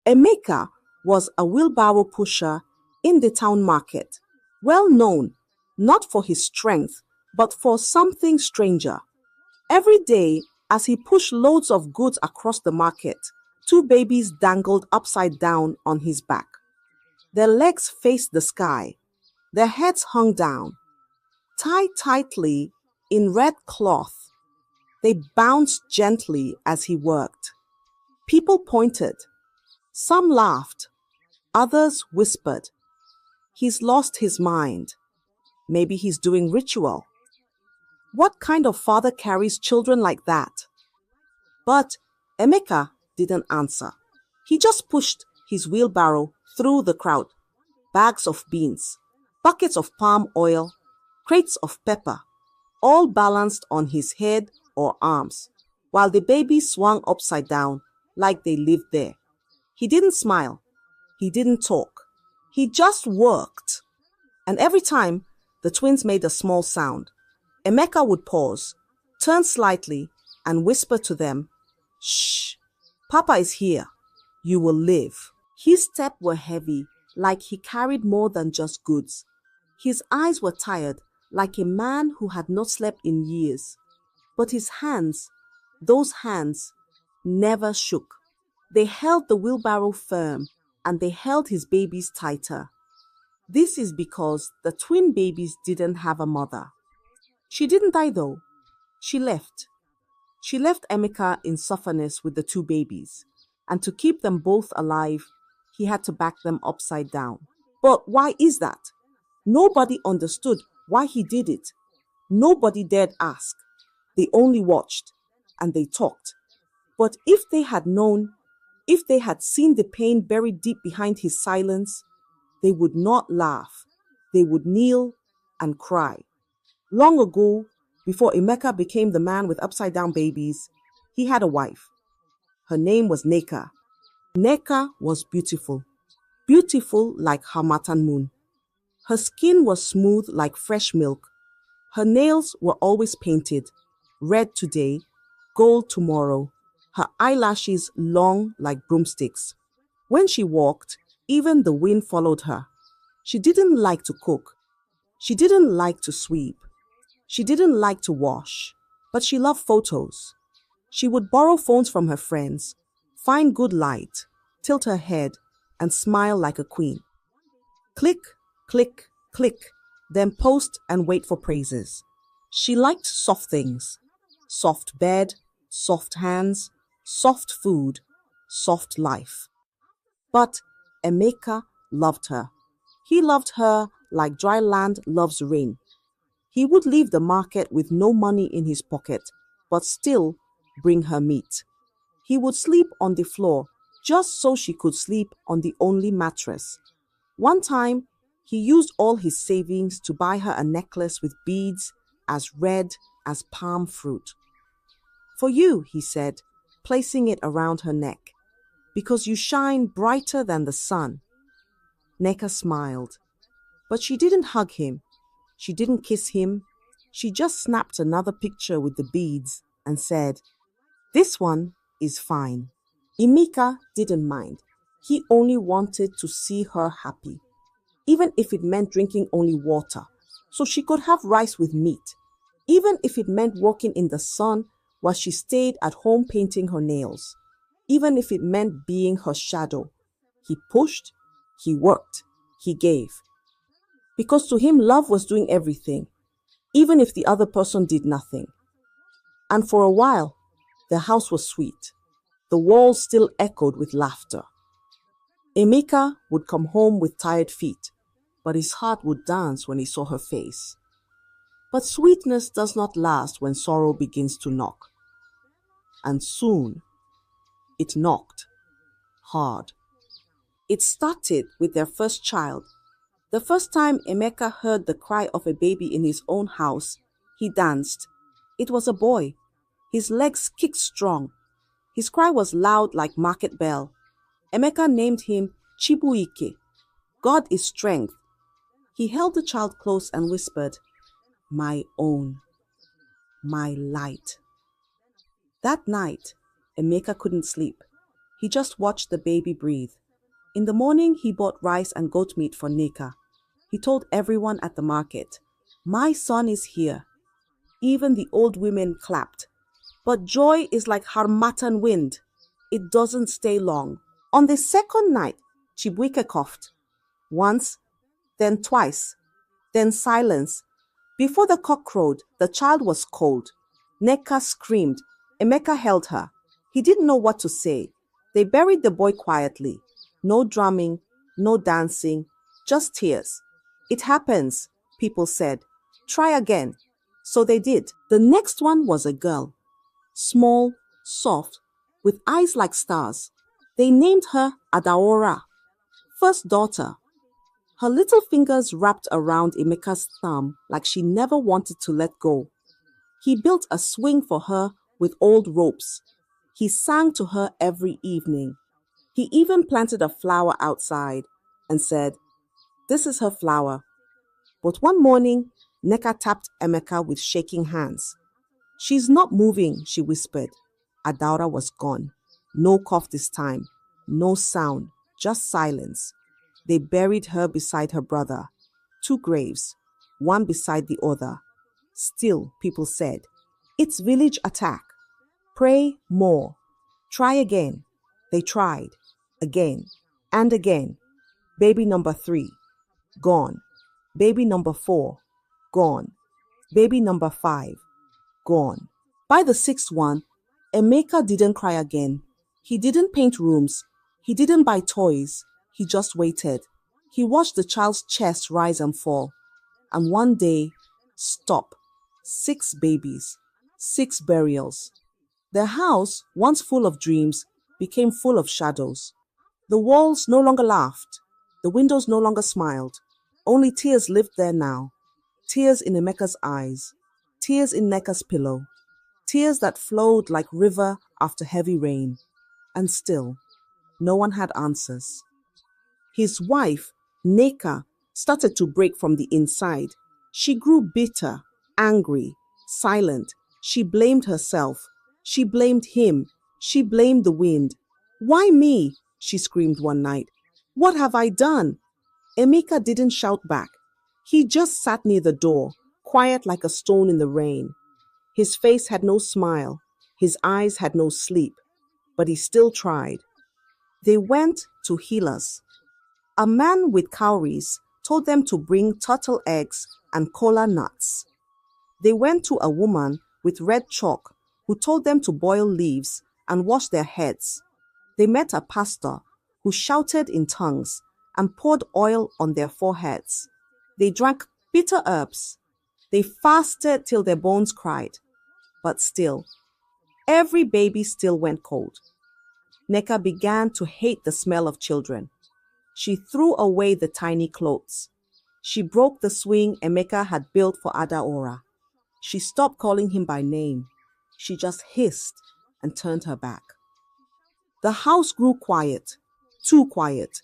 Emeka was a wheelbarrow pusher in the town market, well known not for his strength but for something stranger. Every day, as he pushed loads of goods across the market, two babies dangled upside down on his back. Their legs faced the sky, their heads hung down, tied tightly in red cloth. They bounced gently as he worked. People pointed. Some laughed. Others whispered, "He's lost his mind. Maybe he's doing ritual." What kind of father carries children like that? But Emeka didn't answer. He just pushed his wheelbarrow through the crowd. Bags of beans, buckets of palm oil, crates of pepper, all balanced on his head or arms, while the babies swung upside down like they lived there. He didn't smile. He didn't talk. He just worked. And every time the twins made a small sound, Emeka would pause, turn slightly, and whisper to them, "Shh, Papa is here. You will live." His steps were heavy, like he carried more than just goods. His eyes were tired, like a man who had not slept in years. But his hands, those hands, never shook. They held the wheelbarrow firm, and they held his babies tighter. This is because the twin babies didn't have a mother. She didn't die though. She left. She left Emeka in sufferness with the two babies, and to keep them both alive, he had to back them upside down. But why is that? Nobody understood why he did it. Nobody dared ask. They only watched, and they talked. But if they had known, if they had seen the pain buried deep behind his silence, they would not laugh. They would kneel and cry. Long ago, before Emeka became the man with upside-down babies, he had a wife. Her name was Neka. Neka was beautiful, beautiful like harmattan moon. Her skin was smooth like fresh milk. Her nails were always painted, red today, gold tomorrow. Her eyelashes long like broomsticks. When she walked, even the wind followed her. She didn't like to cook. She didn't like to sweep. She didn't like to wash, but she loved photos. She would borrow phones from her friends, find good light, tilt her head, and smile like a queen. Click, click, click, then post and wait for praises. She liked soft things. Soft bed, soft hands, soft food, soft life. But Emeka loved her. He loved her like dry land loves rain. He would leave the market with no money in his pocket, but still bring her meat. He would sleep on the floor just so she could sleep on the only mattress. One time, he used all his savings to buy her a necklace with beads as red as palm fruit. "For you," he said, placing it around her neck, "because you shine brighter than the sun." Neka smiled, but she didn't hug him. She didn't kiss him. She just snapped another picture with the beads and said, "This one is fine." Emeka didn't mind. He only wanted to see her happy, even if it meant drinking only water, so she could have rice with meat, even if it meant walking in the sun while she stayed at home painting her nails, even if it meant being her shadow. He pushed, he worked, he gave. Because to him, love was doing everything, even if the other person did nothing. And for a while, the house was sweet. The walls still echoed with laughter. Emeka would come home with tired feet, but his heart would dance when he saw her face. But sweetness does not last when sorrow begins to knock. And soon, it knocked hard. It started with their first child. The first time Emeka heard the cry of a baby in his own house, he danced. It was a boy. His legs kicked strong. His cry was loud like market bell. Emeka named him Chibuike. God is strength. He held the child close and whispered, "My own, my light." That night, Emeka couldn't sleep. He just watched the baby breathe. In the morning, he bought rice and goat meat for Nika. He told everyone at the market, "My son is here." Even the old women clapped. But joy is like harmattan wind. It doesn't stay long. On the second night, Chibuike coughed. Once, then twice, then silence. Before the cock crowed, the child was cold. Neka screamed. Emeka held her. He didn't know what to say. They buried the boy quietly. No drumming, no dancing, just tears. "It happens," people said. "Try again." So they did. The next one was a girl. Small, soft, with eyes like stars. They named her Adaora, first daughter. Her little fingers wrapped around Emeka's thumb like she never wanted to let go. He built a swing for her with old ropes. He sang to her every evening. He even planted a flower outside and said, "This is her flower." But one morning, Neka tapped Emeka with shaking hands. "She's not moving," she whispered. Adaura was gone. No cough this time. No sound, just silence. They buried her beside her brother. 2 graves, one beside the other. Still, people said, "It's village attack. Pray more. Try again." They tried. Again and again. Baby number 3, gone. Baby number 4, gone. Baby number 5, gone. By the 6th one, Emeka didn't cry again. He didn't paint rooms. He didn't buy toys. He just waited. He watched the child's chest rise and fall. And one day, stop. 6 babies, 6 burials. Their house, once full of dreams, became full of shadows. The walls no longer laughed. The windows no longer smiled. Only tears lived there now. Tears in Emeka's eyes. Tears in Neka's pillow. Tears that flowed like river after heavy rain. And still, no one had answers. His wife, Neka, started to break from the inside. She grew bitter, angry, silent. She blamed herself. She blamed him. She blamed the wind. "Why me?" she screamed one night. "What have I done?" Emeka didn't shout back. He just sat near the door, quiet like a stone in the rain. His face had no smile. His eyes had no sleep. But he still tried. They went to healers. A man with cowries told them to bring turtle eggs and kola nuts. They went to a woman with red chalk who told them to boil leaves and wash their heads. They met a pastor who shouted in tongues and poured oil on their foreheads. They drank bitter herbs. They fasted till their bones cried. But still, every baby still went cold. Neka began to hate the smell of children. She threw away the tiny clothes. She broke the swing Emeka had built for Adaora. She stopped calling him by name. She just hissed and turned her back. The house grew quiet, too quiet.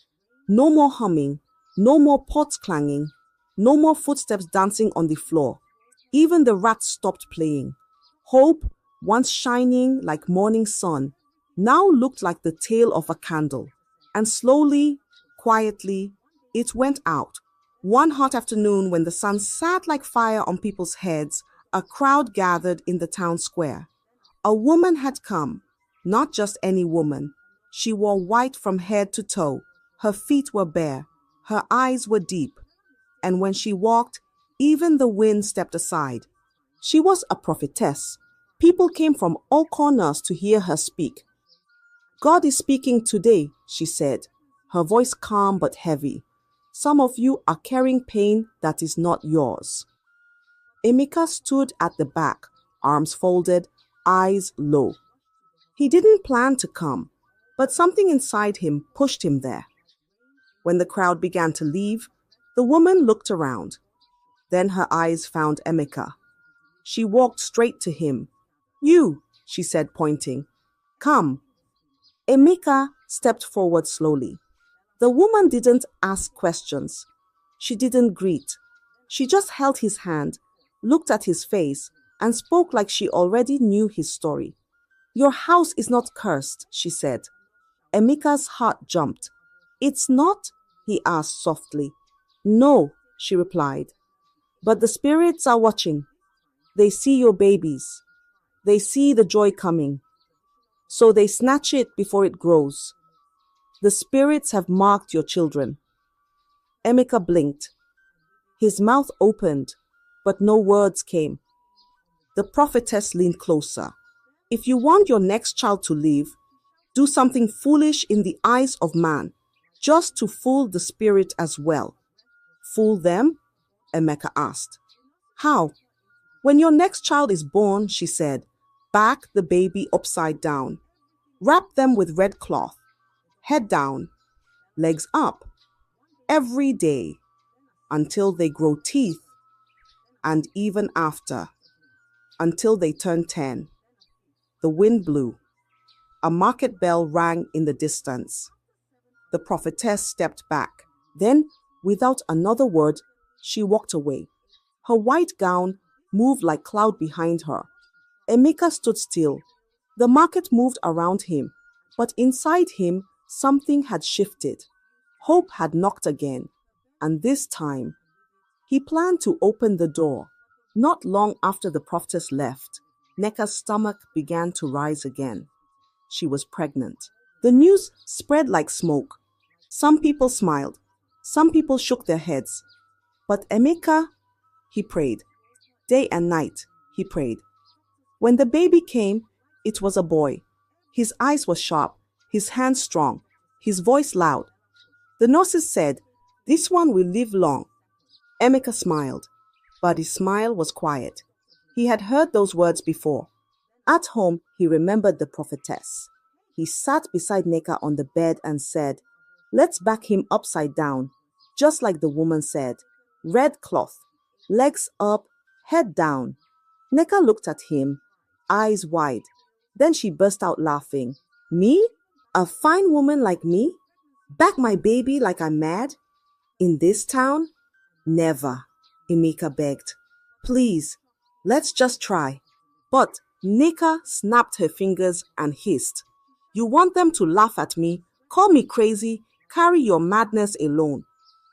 No more humming, no more pots clanging, no more footsteps dancing on the floor. Even the rats stopped playing. Hope, once shining like morning sun, now looked like the tail of a candle. And slowly, quietly, it went out. One hot afternoon when the sun sat like fire on people's heads, a crowd gathered in the town square. A woman had come, not just any woman. She wore white from head to toe. Her feet were bare. Her eyes were deep. And when she walked, even the wind stepped aside. She was a prophetess. People came from all corners to hear her speak. "God is speaking today," she said, her voice calm but heavy. "Some of you are carrying pain that is not yours." Emeka stood at the back, arms folded, eyes low. He didn't plan to come, but something inside him pushed him there. When the crowd began to leave, the woman looked around. Then her eyes found Emeka. She walked straight to him. "You," she said, pointing. "Come." Emeka stepped forward slowly. The woman didn't ask questions. She didn't greet. She just held his hand, looked at his face, and spoke like she already knew his story. "Your house is not cursed," she said. Emeka's heart jumped. It's not? He asked softly. No, she replied. But the spirits are watching. They see your babies. They see the joy coming. So they snatch it before it grows. The spirits have marked your children. Emeka blinked. His mouth opened, but no words came. The prophetess leaned closer. If you want your next child to live, do something foolish in the eyes of man, just to fool the spirit as well. Fool them? Emeka asked. How? When your next child is born, she said, back the baby upside down. Wrap them with red cloth. Head down, legs up. Every day, until they grow teeth, and even after, until they turn 10. The wind blew. A market bell rang in the distance. The prophetess stepped back. Then, without another word, she walked away. Her white gown moved like cloud behind her. Emeka stood still. The market moved around him, but inside him something had shifted. Hope had knocked again, and this time, he planned to open the door. Not long after the prophetess left, Nneka's stomach began to rise again. She was pregnant. The news spread like smoke. Some people smiled. Some people shook their heads. But Emeka, he prayed. Day and night, he prayed. When the baby came, it was a boy. His eyes were sharp, his hands strong, his voice loud. The nurses said, "This one will live long." Emeka smiled, but his smile was quiet. He had heard those words before. At home, he remembered the prophetess. He sat beside Nneka on the bed and said, "Let's back him upside down," just like the woman said. Red cloth, legs up, head down. Nneka looked at him, eyes wide. Then she burst out laughing. Me? A fine woman like me? Back my baby like I'm mad? In this town? Never, Emeka begged. Please, let's just try. But Nneka snapped her fingers and hissed. You want them to laugh at me, call me crazy, carry your madness alone.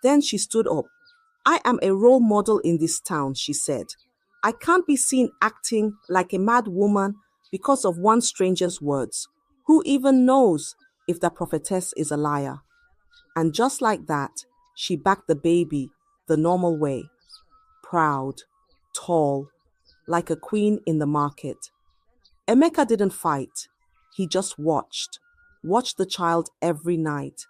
Then she stood up. I am a role model in this town, she said. I can't be seen acting like a mad woman because of one stranger's words. Who even knows if the prophetess is a liar? And just like that, she backed the baby the normal way. Proud, tall, like a queen in the market. Emeka didn't fight. He just watched the child every night,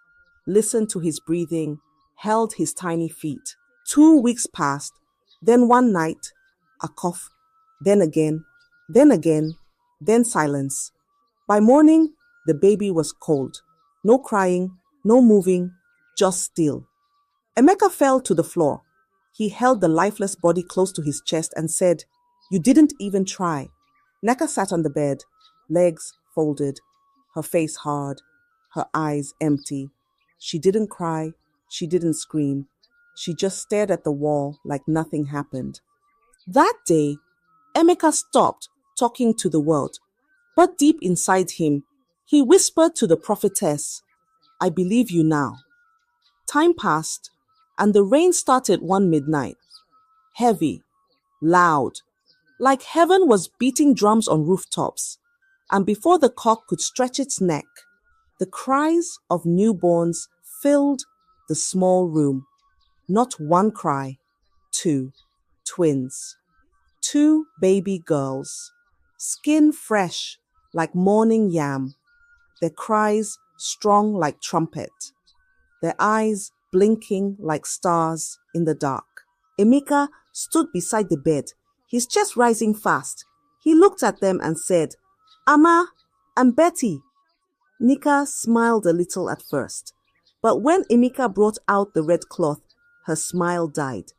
listened to his breathing, held his tiny feet. 2 weeks passed, then one night, a cough, then again, then silence. By morning, the baby was cold. No crying, no moving, just still. Emeka fell to the floor. He held the lifeless body close to his chest and said, You didn't even try. Nneka sat on the bed, legs folded, her face hard, her eyes empty. She didn't cry, she didn't scream. She just stared at the wall like nothing happened. That day, Emeka stopped talking to the world. But deep inside him, he whispered to the prophetess, I believe you now. Time passed, and the rain started one midnight. Heavy, loud, like heaven was beating drums on rooftops. And before the cock could stretch its neck, the cries of newborns filled the small room. Not one cry, two, twins, 2 baby girls, skin fresh like morning yam, their cries strong like trumpet, their eyes blinking like stars in the dark. Emeka stood beside the bed, his chest rising fast. He looked at them and said, Ama and Betty. Nneka smiled a little at first, but when Emeka brought out the red cloth, her smile died.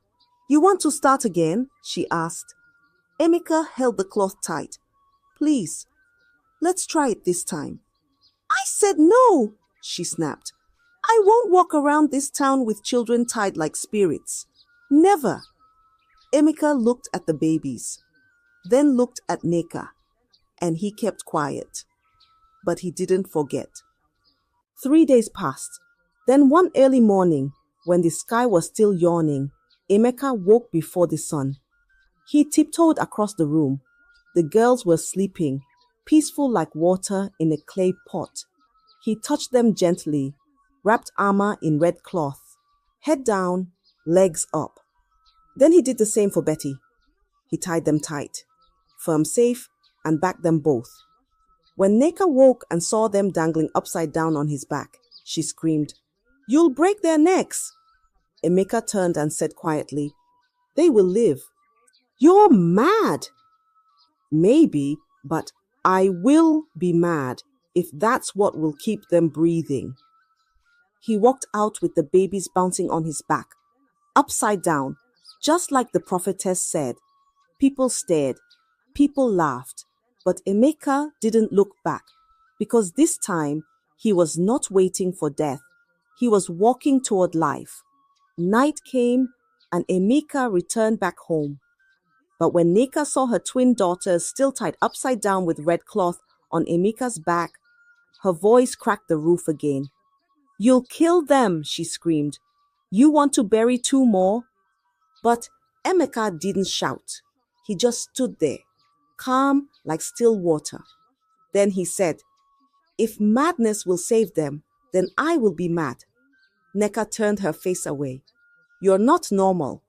You want to start again? She asked. Emeka held the cloth tight. Please, let's try it this time. I said no, she snapped. I won't walk around this town with children tied like spirits. Never. Emeka looked at the babies, then looked at Nneka, and he kept quiet. But he didn't forget. 3 days passed. Then one early morning, when the sky was still yawning, Emeka woke before the sun. He tiptoed across the room. The girls were sleeping, peaceful like water in a clay pot. He touched them gently, wrapped armor in red cloth, head down, legs up. Then he did the same for Betty. He tied them tight, firm safe, and backed them both. When Neka woke and saw them dangling upside down on his back, she screamed, "You'll break their necks!" Emeka turned and said quietly, "They will live." "You're mad!" "Maybe, but I will be mad if that's what will keep them breathing." He walked out with the babies bouncing on his back, upside down, just like the prophetess said. People stared, people laughed, but Emeka didn't look back, because this time he was not waiting for death. He was walking toward life. Night came and Emeka returned back home. But when Neka saw her twin daughters still tied upside down with red cloth on Emeka's back, her voice cracked the roof again. "You'll kill them," she screamed. "You want to bury 2 more?" But Emeka didn't shout. He just stood there, calm like still water. Then he said, "If madness will save them, then I will be mad." Neka turned her face away. "You're not normal."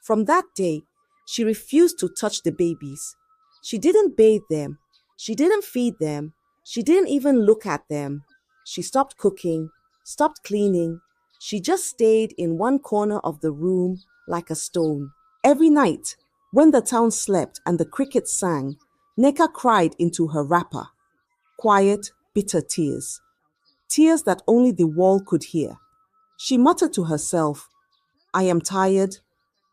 From that day, she refused to touch the babies. She didn't bathe them. She didn't feed them. She didn't even look at them. She stopped cooking, stopped cleaning. She just stayed in one corner of the room like a stone. Every night, when the town slept and the crickets sang, Neka cried into her wrapper. Quiet, bitter tears. Tears that only the wall could hear. She muttered to herself, "I am tired.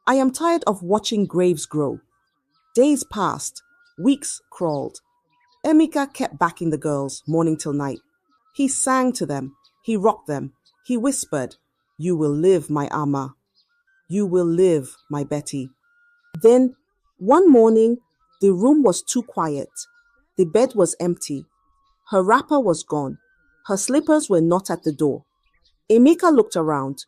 I am tired of watching graves grow." Days passed. Weeks crawled. Emeka kept backing the girls, morning till night. He sang to them. He rocked them. He whispered, "You will live, my Amma. You will live, my Betty." Then, one morning, the room was too quiet. The bed was empty. Her wrapper was gone. Her slippers were not at the door. Emeka looked around.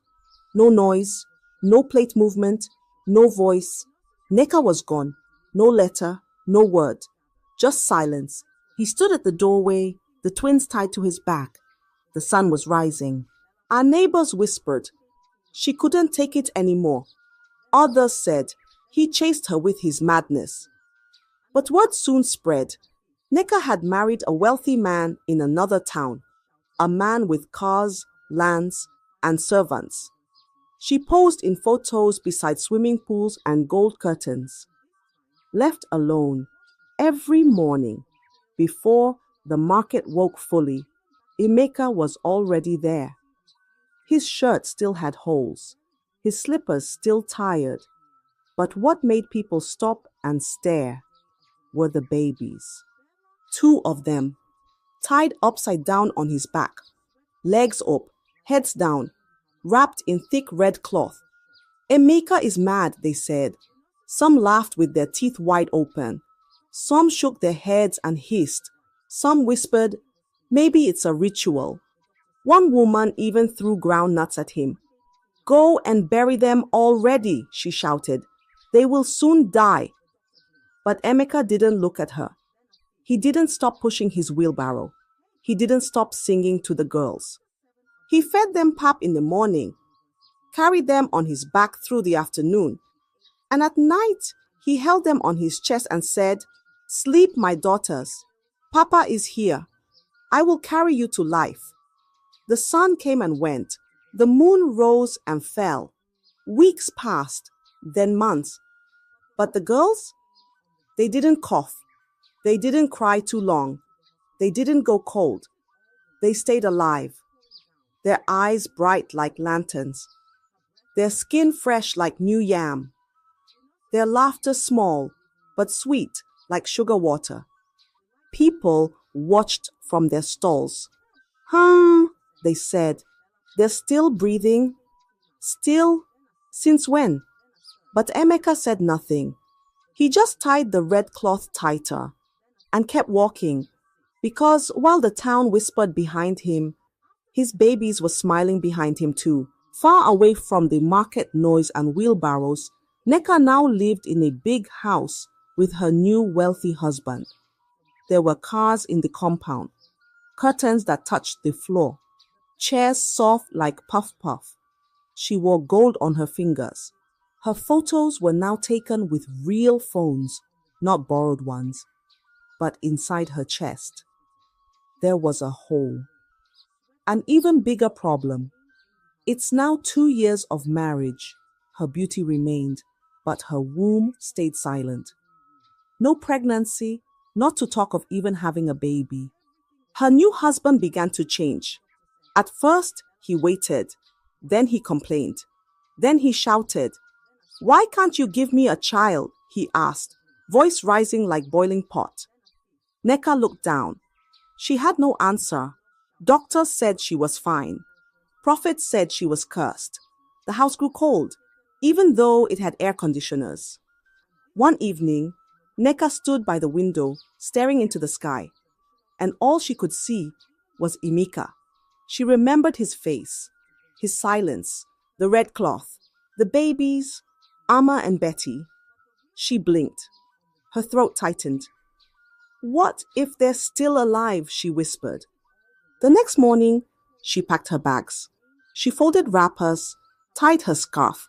No noise, no plate movement, no voice. Neka was gone. No letter, no word. Just silence. He stood at the doorway, the twins tied to his back. The sun was rising. Our neighbors whispered. She couldn't take it anymore. Others said he chased her with his madness. But word soon spread. Neka had married a wealthy man in another town, a man with cars, lands, and servants. She posed in photos beside swimming pools and gold curtains. Left alone, every morning, before the market woke fully, Emeka was already there. His shirt still had holes, his slippers still tired, but what made people stop and stare were the babies. 2 of them, tied upside down on his back, legs up, heads down, wrapped in thick red cloth. "Emeka is mad," they said. Some laughed with their teeth wide open. Some shook their heads and hissed. Some whispered, "Maybe it's a ritual." One woman even threw groundnuts at him. "Go and bury them already," she shouted. "They will soon die." But Emeka didn't look at her. He didn't stop pushing his wheelbarrow. He didn't stop singing to the girls. He fed them pap in the morning, carried them on his back through the afternoon, and at night he held them on his chest and said, "Sleep, my daughters. Papa is here. I will carry you to life." The sun came and went. The moon rose and fell. Weeks passed, then months. But the girls? They didn't cough. They didn't cry too long. They didn't go cold. They stayed alive. Their eyes bright like lanterns. Their skin fresh like new yam. Their laughter small, but sweet like sugar water. People watched from their stalls. They said. "They're still breathing." Still? Since when? But Emeka said nothing. He just tied the red cloth tighter and kept walking, because while the town whispered behind him, His babies were smiling behind him too. Far away from the market noise and wheelbarrows, Neka now lived in a big house with her new wealthy husband. There were cars in the compound, curtains that touched the floor, chairs soft like puff puff. She wore gold on her fingers. Her photos were now taken with real phones, not borrowed ones. But inside her chest, there was a hole. An even bigger problem. It's now 2 years of marriage. Her beauty remained, but her womb stayed silent. No pregnancy, not to talk of even having a baby. Her new husband began to change. At first, he waited. Then he complained. Then he shouted. "Why can't you give me a child?" he asked, voice rising like boiling pot. Neka looked down. She had no answer. Doctors said she was fine. Prophets said she was cursed. The house grew cold, even though it had air conditioners. One evening, Neka stood by the window, staring into the sky, and all she could see was Emeka. She remembered his face, his silence, the red cloth, the babies, Amma and Betty. She blinked. Her throat tightened. "What if they're still alive?" she whispered. The next morning, she packed her bags. She folded wrappers, tied her scarf.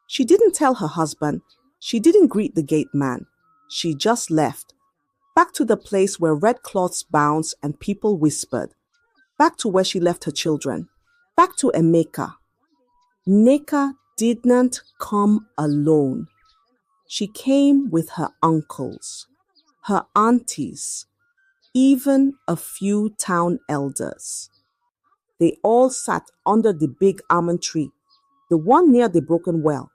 She didn't tell her husband. She didn't greet the gate man. She just left. Back to the place where red cloths bounced and people whispered. Back to where she left her children. Back to Emeka. Neka didn't come alone. She came with her uncles, her aunties, even a few town elders. They all sat under the big almond tree, the one near the broken well.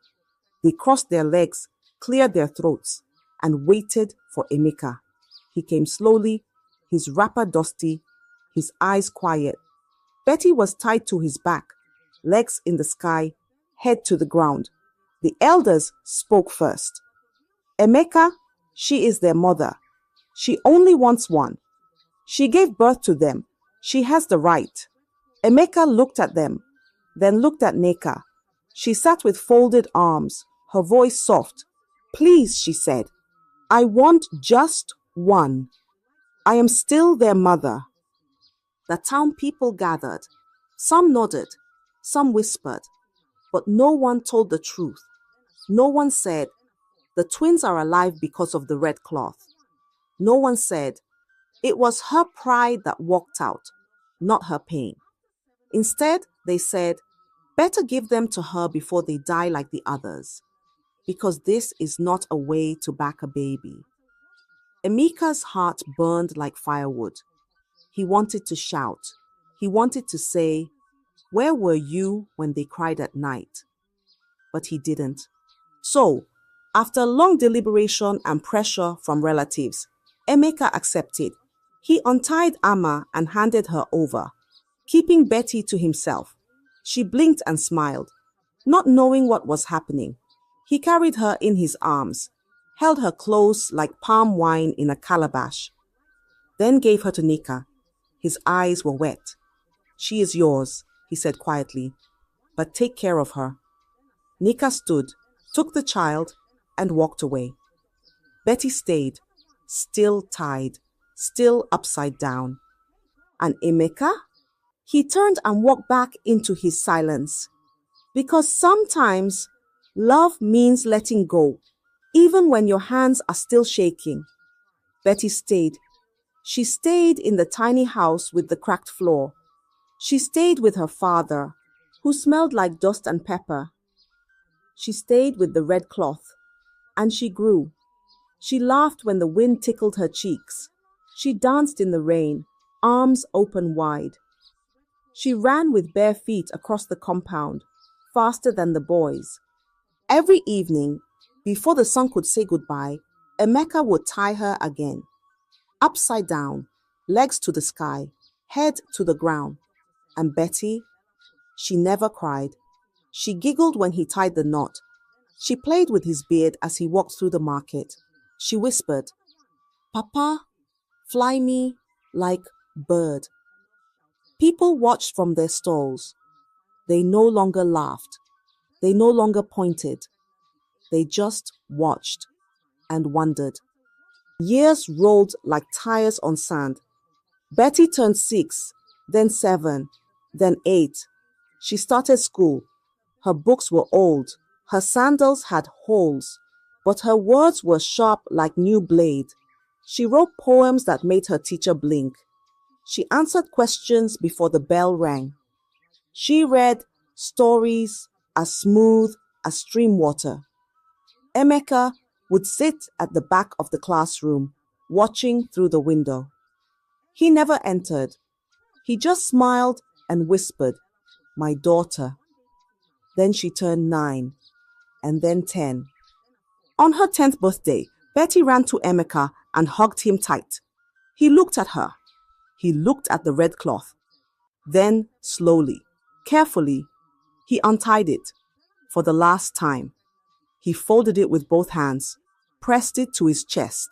They crossed their legs, cleared their throats, and waited for Emeka. He came slowly, his wrapper dusty, his eyes quiet. Betty was tied to his back, legs in the sky, head to the ground. The elders spoke first. "Emeka, she is their mother. She only wants one. She gave birth to them. She has the right." Emeka looked at them, then looked at Neka. She sat with folded arms, her voice soft. "Please," she said, "I want just one. I am still their mother." The town people gathered. Some nodded, some whispered, but no one told the truth. No one said, "The twins are alive because of the red cloth." No one said, "It was her pride that walked out, not her pain." Instead, they said, "Better give them to her before they die like the others, because this is not a way to back a baby." Emeka's heart burned like firewood. He wanted to shout. He wanted to say, "Where were you when they cried at night?" But he didn't. So, after long deliberation and pressure from relatives, Emeka accepted. He untied Amma and handed her over, keeping Betty to himself. She blinked and smiled, not knowing what was happening. He carried her in his arms, held her close like palm wine in a calabash, then gave her to Neka. His eyes were wet. "She is yours," he said quietly, "but take care of her." Neka stood, took the child, and walked away. Betty stayed, still tied, still upside down. And Emeka? He turned and walked back into his silence. Because sometimes love means letting go, even when your hands are still shaking. Betty stayed. She stayed in the tiny house with the cracked floor. She stayed with her father, who smelled like dust and pepper. She stayed with the red cloth, and she grew. She laughed when the wind tickled her cheeks. She danced in the rain, arms open wide. She ran with bare feet across the compound, faster than the boys. Every evening, before the sun could say goodbye, Emeka would tie her again. Upside down, legs to the sky, head to the ground. And Betty, she never cried. She giggled when he tied the knot. She played with his beard as he walked through the market. She whispered, "Papa, fly me like bird." People watched from their stalls. They no longer laughed. They no longer pointed. They just watched and wondered. Years rolled like tires on sand. Betty turned 6, then 7, then 8. She started school. Her books were old. Her sandals had holes, but her words were sharp like new blade. She wrote poems that made her teacher blink. She answered questions before the bell rang. She read stories as smooth as stream water. Emeka would sit at the back of the classroom, watching through the window. He never entered. He just smiled and whispered, "My daughter." Then she turned 9, and then 10. On her 10th birthday, Betty ran to Emeka and hugged him tight. He looked at her. He looked at the red cloth. Then, slowly, carefully, he untied it for the last time. He folded it with both hands, pressed it to his chest,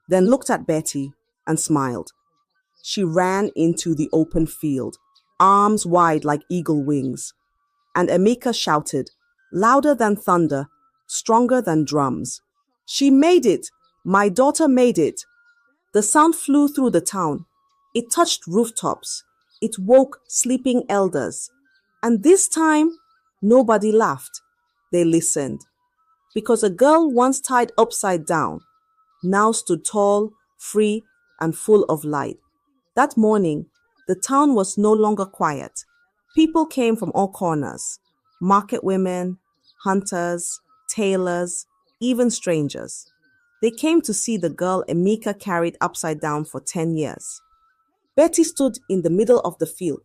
then looked at Betty and smiled. She ran into the open field, arms wide like eagle wings. And Emeka shouted, louder than thunder, stronger than drums. "She made it! My daughter made it!" The sound flew through the town. It touched rooftops. It woke sleeping elders. And this time, nobody laughed. They listened. Because a girl once tied upside down now stood tall, free, and full of light. That morning, the town was no longer quiet. People came from all corners. Market women, hunters, tailors, even strangers. They came to see the girl Emeka carried upside down for 10 years. Betty stood in the middle of the field,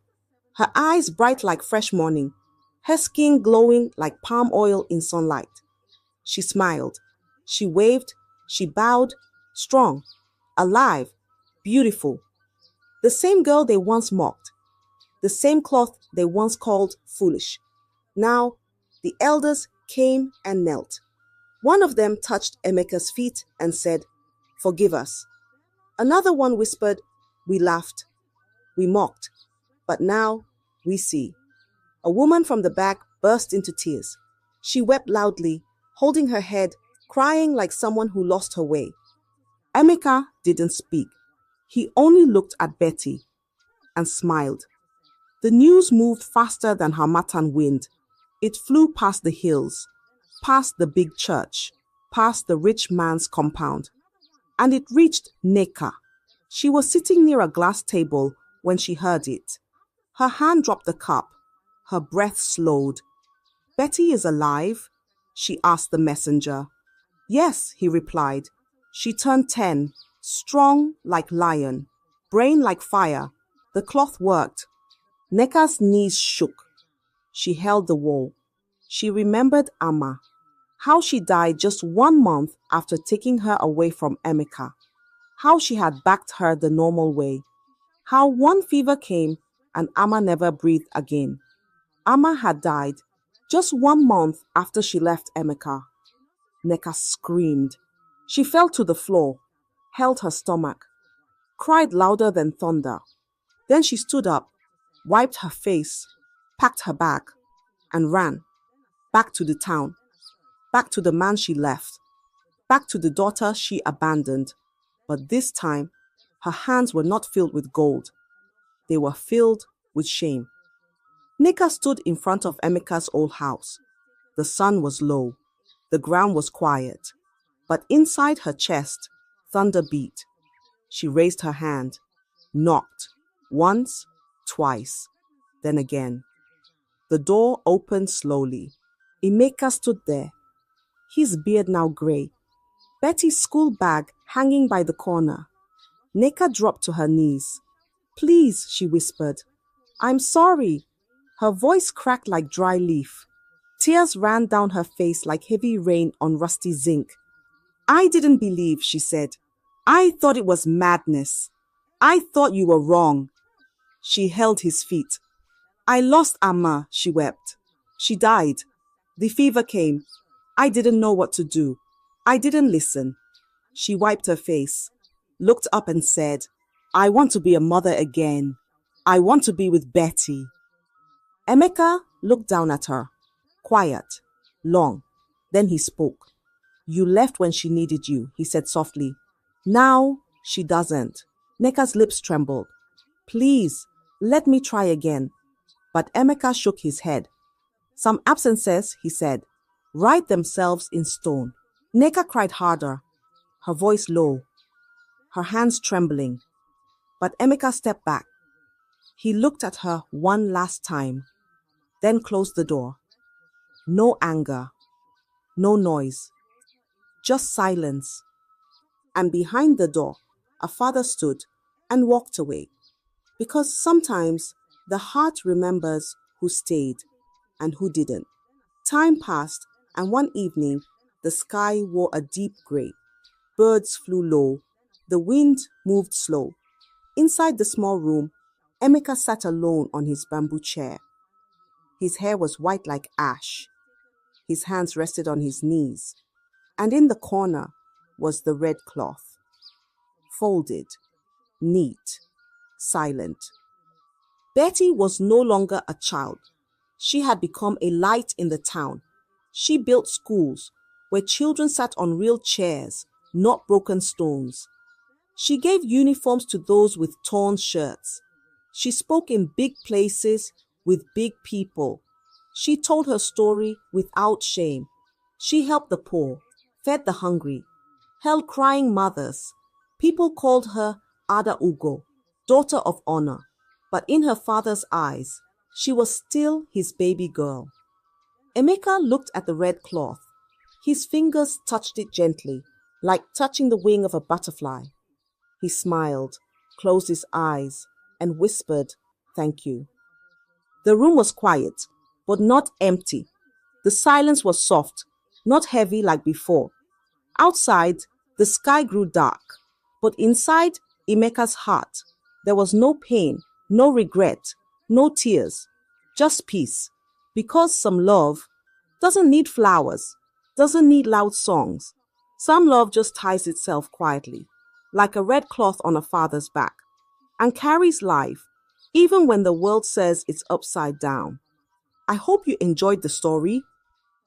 her eyes bright like fresh morning, her skin glowing like palm oil in sunlight. She smiled, she waved, she bowed, strong, alive, beautiful. The same girl they once mocked, the same cloth they once called foolish. Now, the elders came and knelt. One of them touched Emeka's feet and said, "Forgive us." Another one whispered, "We laughed, we mocked, but now we see." A woman from the back burst into tears. She wept loudly, holding her head, crying like someone who lost her way. Emeka didn't speak. He only looked at Betty and smiled. The news moved faster than harmattan wind. It flew past the hills, past the big church, past the rich man's compound. And it reached Neka. She was sitting near a glass table when she heard it. Her hand dropped the cup. Her breath slowed. "Betty is alive?" she asked the messenger. "Yes," he replied. "She turned 10, strong like lion, brain like fire. The cloth worked." Neka's knees shook. She held the wall. She remembered Amma, how she died just 1 month after taking her away from Emeka, how she had backed her the normal way, how one fever came and Amma never breathed again. Amma had died just 1 month after she left Emeka. Neka screamed. She fell to the floor, held her stomach, cried louder than thunder. Then she stood up, wiped her face, packed her bag, and ran. Back to the town. Back to the man she left. Back to the daughter she abandoned. But this time, her hands were not filled with gold. They were filled with shame. Neka stood in front of Emeka's old house. The sun was low. The ground was quiet. But inside her chest, thunder beat. She raised her hand, knocked, once, twice, then again. The door opened slowly. Emeka stood there, his beard now grey, Betty's school bag hanging by the corner. Neka dropped to her knees. "Please," she whispered. "I'm sorry." Her voice cracked like dry leaf. Tears ran down her face like heavy rain on rusty zinc. "I didn't believe," she said. "I thought it was madness. I thought you were wrong." She held his feet. "I lost Amma," she wept. "She died. The fever came. I didn't know what to do. I didn't listen." She wiped her face, looked up and said, "I want to be a mother again." I want to be with Betty. Emeka looked down at her, quiet, long. Then he spoke. You left when she needed you, he said softly. Now she doesn't. Neka's lips trembled. Please, let me try again. But Emeka shook his head. Some absences, he said, write themselves in stone. Neka cried harder, her voice low, her hands trembling. But Emeka stepped back. He looked at her one last time, then closed the door. No anger, no noise, just silence. And behind the door, a father stood and walked away. Because sometimes the heart remembers who stayed and who didn't. Time passed, and one evening, the sky wore a deep gray. Birds flew low. The wind moved slow. Inside the small room, Emeka sat alone on his bamboo chair. His hair was white like ash. His hands rested on his knees. And in the corner was the red cloth. Folded, neat, silent. Betty was no longer a child. She had become a light in the town. She built schools where children sat on real chairs, not broken stones. She gave uniforms to those with torn shirts. She spoke in big places with big people. She told her story without shame. She helped the poor, fed the hungry, held crying mothers. People called her Ada Ugo, daughter of honor. But in her father's eyes, she was still his baby girl. Emeka looked at the red cloth. His fingers touched it gently, like touching the wing of a butterfly. He smiled, closed his eyes, and whispered, "Thank you." The room was quiet, but not empty. The silence was soft, not heavy like before. Outside, the sky grew dark, but inside Emeka's heart, there was no pain, no regret, no tears, just peace. Because some love doesn't need flowers, doesn't need loud songs. Some love just ties itself quietly, like a red cloth on a father's back, and carries life, even when the world says it's upside down. I hope you enjoyed the story.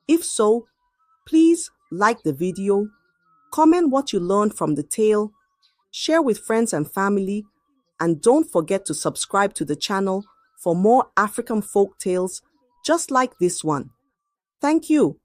If so, please like the video, comment what you learned from the tale, share with friends and family, and don't forget to subscribe to the channel for more African folk tales just like this one. Thank you.